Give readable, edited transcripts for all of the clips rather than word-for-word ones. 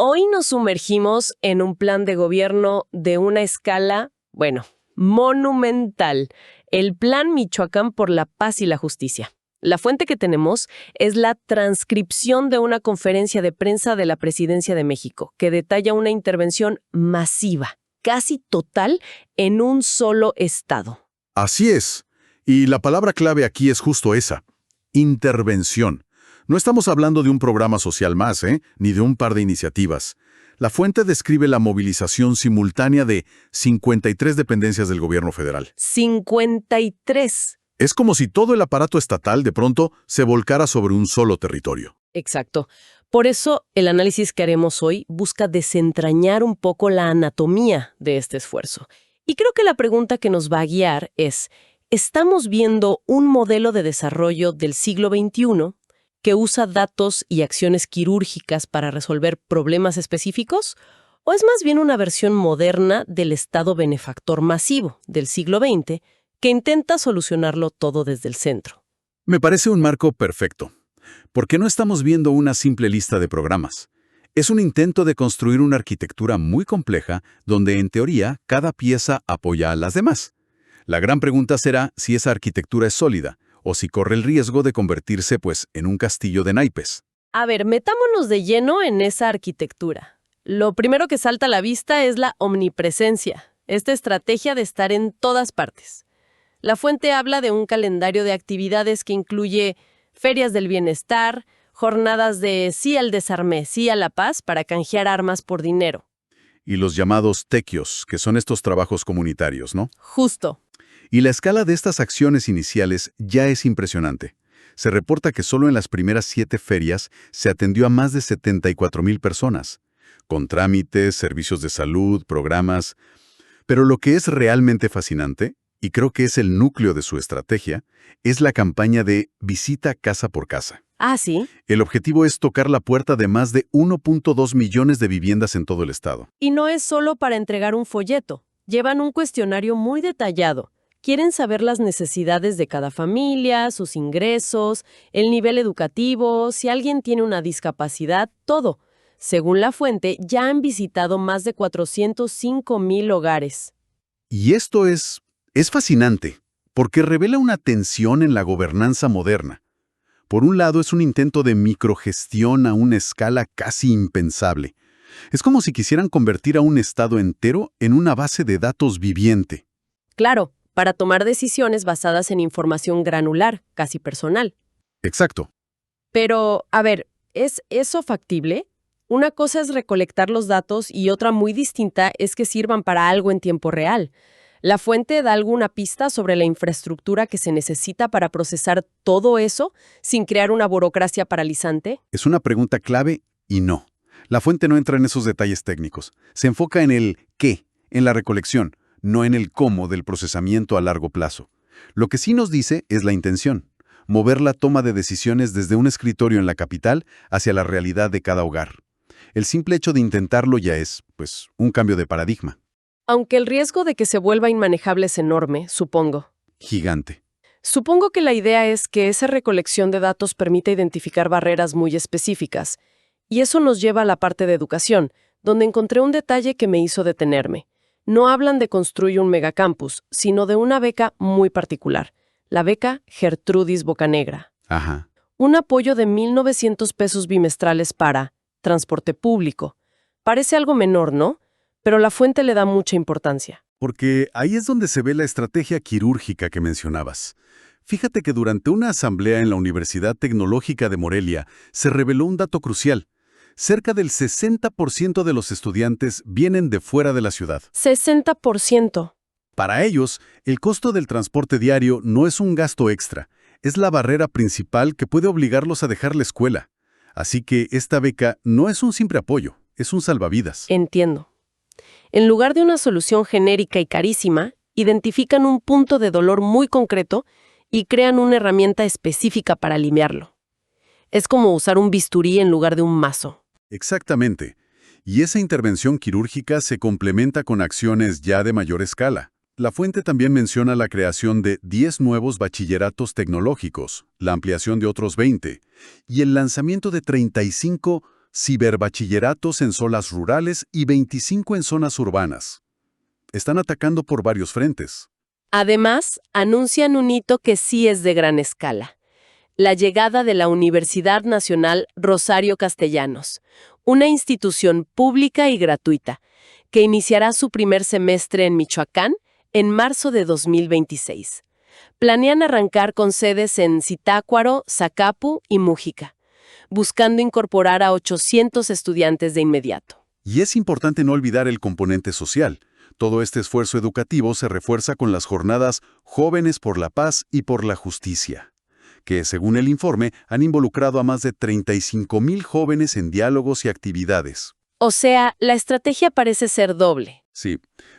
Hoy nos sumergimos en un plan de gobierno de una escala, bueno, monumental. El Plan Michoacán por la Paz y la Justicia. La fuente que tenemos es la transcripción de una conferencia de prensa de la Presidencia de México, que detalla una intervención masiva, casi total, en un solo estado. Así es. Y la palabra clave aquí es justo esa: intervención. No estamos hablando de un programa social más, ni de un par de iniciativas. La fuente describe la movilización simultánea de 53 dependencias del gobierno federal. 53. Es como si todo el aparato estatal de pronto se volcara sobre un solo territorio. Exacto. Por eso, el análisis que haremos hoy busca desentrañar un poco la anatomía de este esfuerzo. Y creo que la pregunta que nos va a guiar es: ¿estamos viendo un modelo de desarrollo del siglo XXI que usa datos y acciones quirúrgicas para resolver problemas específicos? ¿O es más bien una versión moderna del Estado benefactor masivo del siglo XX que intenta solucionarlo todo desde el centro? Me parece un marco perfecto, porque no estamos viendo una simple lista de programas. Es un intento de construir una arquitectura muy compleja donde, en teoría, cada pieza apoya a las demás. La gran pregunta será si esa arquitectura es sólida, o si corre el riesgo de convertirse, en un castillo de naipes. A ver, metámonos de lleno en esa arquitectura. Lo primero que salta a la vista es la omnipresencia, esta estrategia de estar en todas partes. La fuente habla de un calendario de actividades que incluye ferias del bienestar, jornadas de sí al desarme, sí a la paz para canjear armas por dinero. Y los llamados tequios, que son estos trabajos comunitarios, ¿no? Justo. Y la escala de estas acciones iniciales ya es impresionante. Se reporta que solo en las primeras 7 ferias se atendió a más de 74,000 personas, con trámites, servicios de salud, programas. Pero lo que es realmente fascinante, y creo que es el núcleo de su estrategia, es la campaña de visita casa por casa. Ah, ¿sí? El objetivo es tocar la puerta de más de 1.2 millones de viviendas en todo el estado. Y no es solo para entregar un folleto. Llevan un cuestionario muy detallado. Quieren saber las necesidades de cada familia, sus ingresos, el nivel educativo, si alguien tiene una discapacidad, todo. Según la fuente, ya han visitado más de 405,000 hogares. Y esto es fascinante, porque revela una tensión en la gobernanza moderna. Por un lado, es un intento de microgestión a una escala casi impensable. Es como si quisieran convertir a un estado entero en una base de datos viviente. Claro, para tomar decisiones basadas en información granular, casi personal. Exacto. Pero, a ver, ¿es eso factible? Una cosa es recolectar los datos y otra muy distinta es que sirvan para algo en tiempo real. ¿La fuente da alguna pista sobre la infraestructura que se necesita para procesar todo eso sin crear una burocracia paralizante? Es una pregunta clave y no. La fuente no entra en esos detalles técnicos. Se enfoca en el qué, en la recolección, no en el cómo del procesamiento a largo plazo. Lo que sí nos dice es la intención: mover la toma de decisiones desde un escritorio en la capital hacia la realidad de cada hogar. El simple hecho de intentarlo ya es, un cambio de paradigma. Aunque el riesgo de que se vuelva inmanejable es enorme, supongo. Gigante. Supongo que la idea es que esa recolección de datos permita identificar barreras muy específicas. Y eso nos lleva a la parte de educación, donde encontré un detalle que me hizo detenerme. No hablan de construir un megacampus, sino de una beca muy particular, la beca Gertrudis Bocanegra. Ajá. Un apoyo de 1,900 pesos bimestrales para transporte público. Parece algo menor, ¿no? Pero la fuente le da mucha importancia. Porque ahí es donde se ve la estrategia quirúrgica que mencionabas. Fíjate que durante una asamblea en la Universidad Tecnológica de Morelia se reveló un dato crucial. Cerca del 60% de los estudiantes vienen de fuera de la ciudad. 60%. Para ellos, el costo del transporte diario no es un gasto extra, es la barrera principal que puede obligarlos a dejar la escuela. Así que esta beca no es un simple apoyo, es un salvavidas. Entiendo. En lugar de una solución genérica y carísima, identifican un punto de dolor muy concreto y crean una herramienta específica para aliviarlo. Es como usar un bisturí en lugar de un mazo. Exactamente. Y esa intervención quirúrgica se complementa con acciones ya de mayor escala. La fuente también menciona la creación de 10 nuevos bachilleratos tecnológicos, la ampliación de otros 20 y el lanzamiento de 35 ciberbachilleratos en zonas rurales y 25 en zonas urbanas. Están atacando por varios frentes. Además, anuncian un hito que sí es de gran escala: la llegada de la Universidad Nacional Rosario Castellanos, una institución pública y gratuita, que iniciará su primer semestre en Michoacán en marzo de 2026. Planean arrancar con sedes en Zitácuaro, Zacapu y Mújica, buscando incorporar a 800 estudiantes de inmediato. Y es importante no olvidar el componente social. Todo este esfuerzo educativo se refuerza con las jornadas Jóvenes por la Paz y por la Justicia, que, según el informe, han involucrado a más de 35,000 jóvenes en diálogos y actividades. O sea, la estrategia parece ser doble. Sí.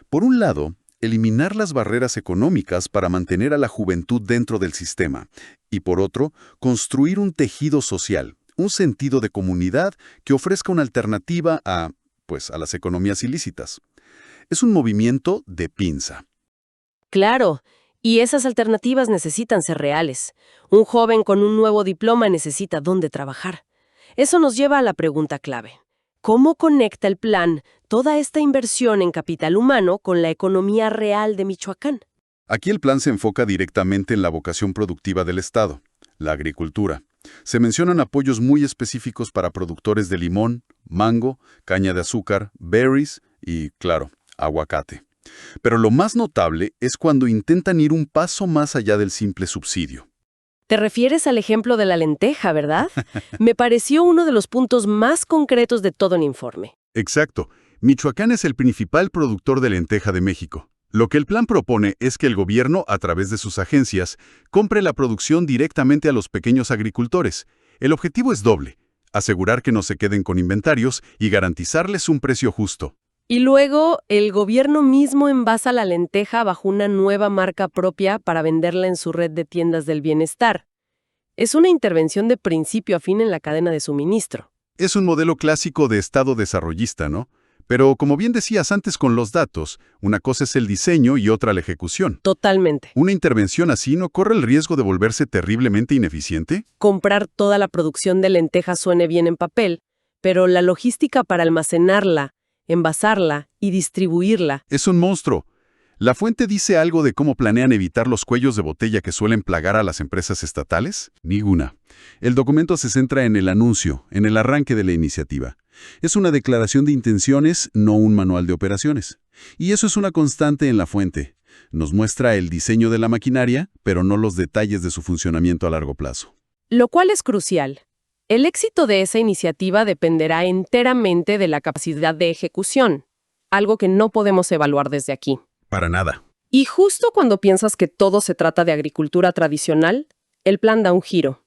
Por un lado, eliminar las barreras económicas para mantener a la juventud dentro del sistema. Y por otro, construir un tejido social, un sentido de comunidad que ofrezca una alternativa a las economías ilícitas. Es un movimiento de pinza. Claro, y esas alternativas necesitan ser reales. Un joven con un nuevo diploma necesita dónde trabajar. Eso nos lleva a la pregunta clave: ¿cómo conecta el plan toda esta inversión en capital humano con la economía real de Michoacán? Aquí el plan se enfoca directamente en la vocación productiva del Estado, la agricultura. Se mencionan apoyos muy específicos para productores de limón, mango, caña de azúcar, berries y, claro, aguacate. Pero lo más notable es cuando intentan ir un paso más allá del simple subsidio. Te refieres al ejemplo de la lenteja, ¿verdad? Me pareció uno de los puntos más concretos de todo el informe. Exacto. Michoacán es el principal productor de lenteja de México. Lo que el plan propone es que el gobierno, a través de sus agencias, compre la producción directamente a los pequeños agricultores. El objetivo es doble: asegurar que no se queden con inventarios y garantizarles un precio justo. Y luego, el gobierno mismo envasa la lenteja bajo una nueva marca propia para venderla en su red de tiendas del bienestar. Es una intervención de principio a fin en la cadena de suministro. Es un modelo clásico de Estado desarrollista, ¿no? Pero, como bien decías antes con los datos, una cosa es el diseño y otra la ejecución. Totalmente. ¿Una intervención así no corre el riesgo de volverse terriblemente ineficiente? Comprar toda la producción de lentejas suene bien en papel, pero la logística para almacenarla, envasarla y distribuirla. Es un monstruo. ¿La fuente dice algo de cómo planean evitar los cuellos de botella que suelen plagar a las empresas estatales? Ninguna. El documento se centra en el anuncio, en el arranque de la iniciativa. Es una declaración de intenciones, no un manual de operaciones. Y eso es una constante en la fuente. Nos muestra el diseño de la maquinaria, pero no los detalles de su funcionamiento a largo plazo. Lo cual es crucial. El éxito de esa iniciativa dependerá enteramente de la capacidad de ejecución, algo que no podemos evaluar desde aquí. Para nada. Y justo cuando piensas que todo se trata de agricultura tradicional, el plan da un giro.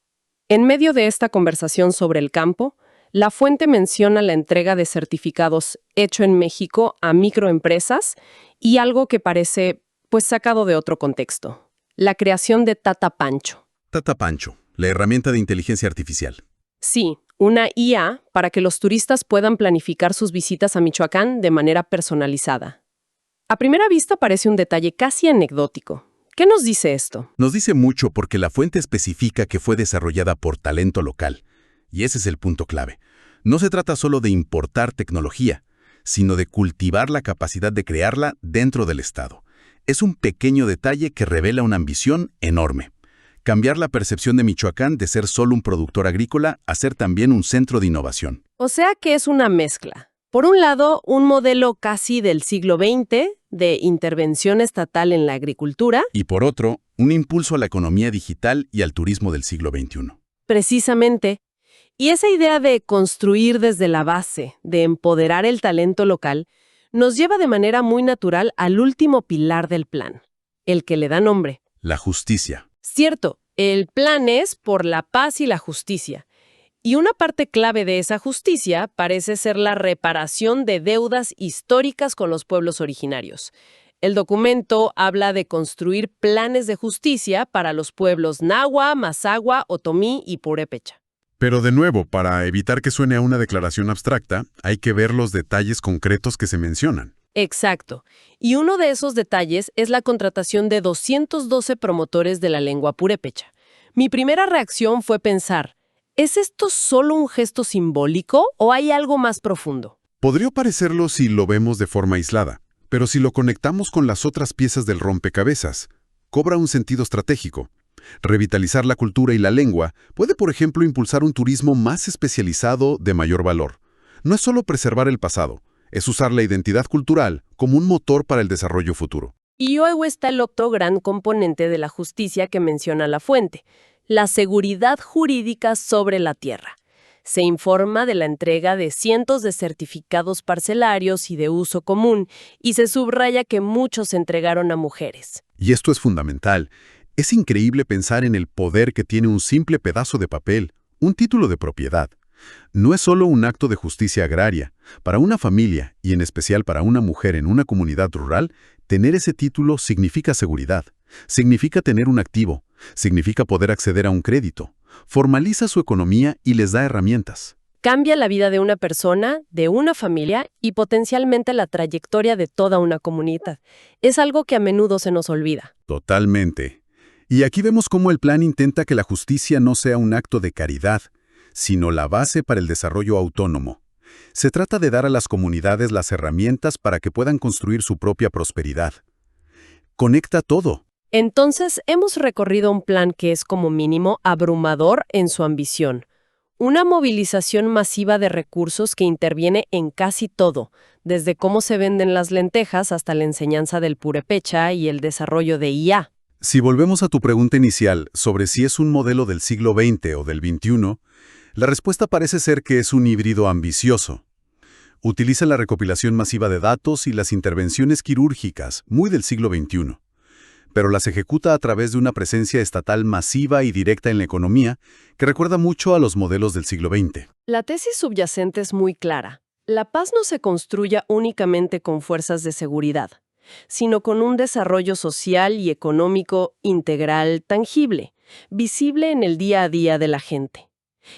En medio de esta conversación sobre el campo, la fuente menciona la entrega de certificados hecho en México a microempresas y algo que parece, sacado de otro contexto: la creación de Tata Pancho. Tata Pancho, la herramienta de inteligencia artificial. Sí, una IA para que los turistas puedan planificar sus visitas a Michoacán de manera personalizada. A primera vista parece un detalle casi anecdótico. ¿Qué nos dice esto? Nos dice mucho porque la fuente especifica que fue desarrollada por talento local. Y ese es el punto clave. No se trata solo de importar tecnología, sino de cultivar la capacidad de crearla dentro del Estado. Es un pequeño detalle que revela una ambición enorme: cambiar la percepción de Michoacán de ser solo un productor agrícola a ser también un centro de innovación. O sea que es una mezcla. Por un lado, un modelo casi del siglo XX de intervención estatal en la agricultura. Y por otro, un impulso a la economía digital y al turismo del siglo XXI. Precisamente. Y esa idea de construir desde la base, de empoderar el talento local, nos lleva de manera muy natural al último pilar del plan, el que le da nombre: la justicia. Cierto, el plan es por la paz y la justicia. Y una parte clave de esa justicia parece ser la reparación de deudas históricas con los pueblos originarios. El documento habla de construir planes de justicia para los pueblos Nahua, Mazahua, Otomí y Purépecha. Pero de nuevo, para evitar que suene a una declaración abstracta, hay que ver los detalles concretos que se mencionan. Exacto. Y uno de esos detalles es la contratación de 212 promotores de la lengua purépecha. Mi primera reacción fue pensar: ¿Es esto solo un gesto simbólico o hay algo más profundo? Podría parecerlo si lo vemos de forma aislada, pero si lo conectamos con las otras piezas del rompecabezas, cobra un sentido estratégico. Revitalizar la cultura y la lengua puede, por ejemplo, impulsar un turismo más especializado de mayor valor. No es solo preservar el pasado, es usar la identidad cultural como un motor para el desarrollo futuro. Y luego está el otro gran componente de la justicia que menciona la fuente, la seguridad jurídica sobre la tierra. Se informa de la entrega de cientos de certificados parcelarios y de uso común, y se subraya que muchos se entregaron a mujeres. Y esto es fundamental. Es increíble pensar en el poder que tiene un simple pedazo de papel, un título de propiedad. No es solo un acto de justicia agraria. Para una familia, y en especial para una mujer en una comunidad rural, tener ese título significa seguridad, significa tener un activo, significa poder acceder a un crédito, formaliza su economía y les da herramientas. Cambia la vida de una persona, de una familia y potencialmente la trayectoria de toda una comunidad. Es algo que a menudo se nos olvida. Totalmente. Y aquí vemos cómo el plan intenta que la justicia no sea un acto de caridad, sino la base para el desarrollo autónomo. Se trata de dar a las comunidades las herramientas para que puedan construir su propia prosperidad. Conecta todo. Entonces, hemos recorrido un plan que es como mínimo abrumador en su ambición. Una movilización masiva de recursos que interviene en casi todo, desde cómo se venden las lentejas hasta la enseñanza del purépecha y el desarrollo de IA. Si volvemos a tu pregunta inicial sobre si es un modelo del siglo XX o del XXI, la respuesta parece ser que es un híbrido ambicioso. Utiliza la recopilación masiva de datos y las intervenciones quirúrgicas, muy del siglo XXI, pero las ejecuta a través de una presencia estatal masiva y directa en la economía que recuerda mucho a los modelos del siglo XX. La tesis subyacente es muy clara. La paz no se construye únicamente con fuerzas de seguridad, sino con un desarrollo social y económico integral, tangible, visible en el día a día de la gente.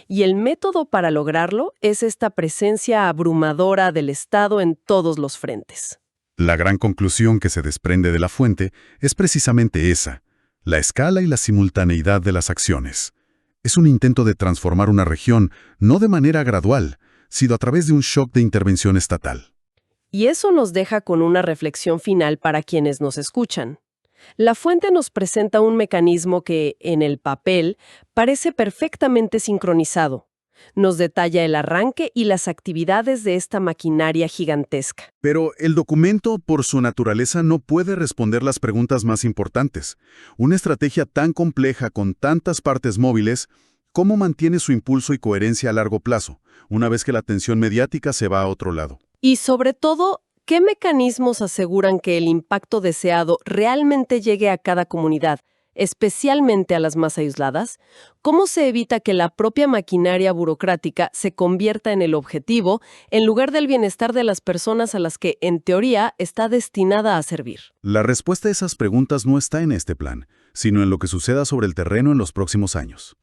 Y el método para lograrlo es esta presencia abrumadora del Estado en todos los frentes. La gran conclusión que se desprende de la fuente es precisamente esa, la escala y la simultaneidad de las acciones. Es un intento de transformar una región no de manera gradual, sino a través de un shock de intervención estatal. Y eso nos deja con una reflexión final para quienes nos escuchan. La fuente nos presenta un mecanismo que, en el papel, parece perfectamente sincronizado. Nos detalla el arranque y las actividades de esta maquinaria gigantesca. Pero el documento, por su naturaleza, no puede responder las preguntas más importantes. Una estrategia tan compleja con tantas partes móviles, ¿cómo mantiene su impulso y coherencia a largo plazo, una vez que la atención mediática se va a otro lado? Y sobre todo, ¿qué mecanismos aseguran que el impacto deseado realmente llegue a cada comunidad, especialmente a las más aisladas? ¿Cómo se evita que la propia maquinaria burocrática se convierta en el objetivo en lugar del bienestar de las personas a las que, en teoría, está destinada a servir? La respuesta a esas preguntas no está en este plan, sino en lo que suceda sobre el terreno en los próximos años.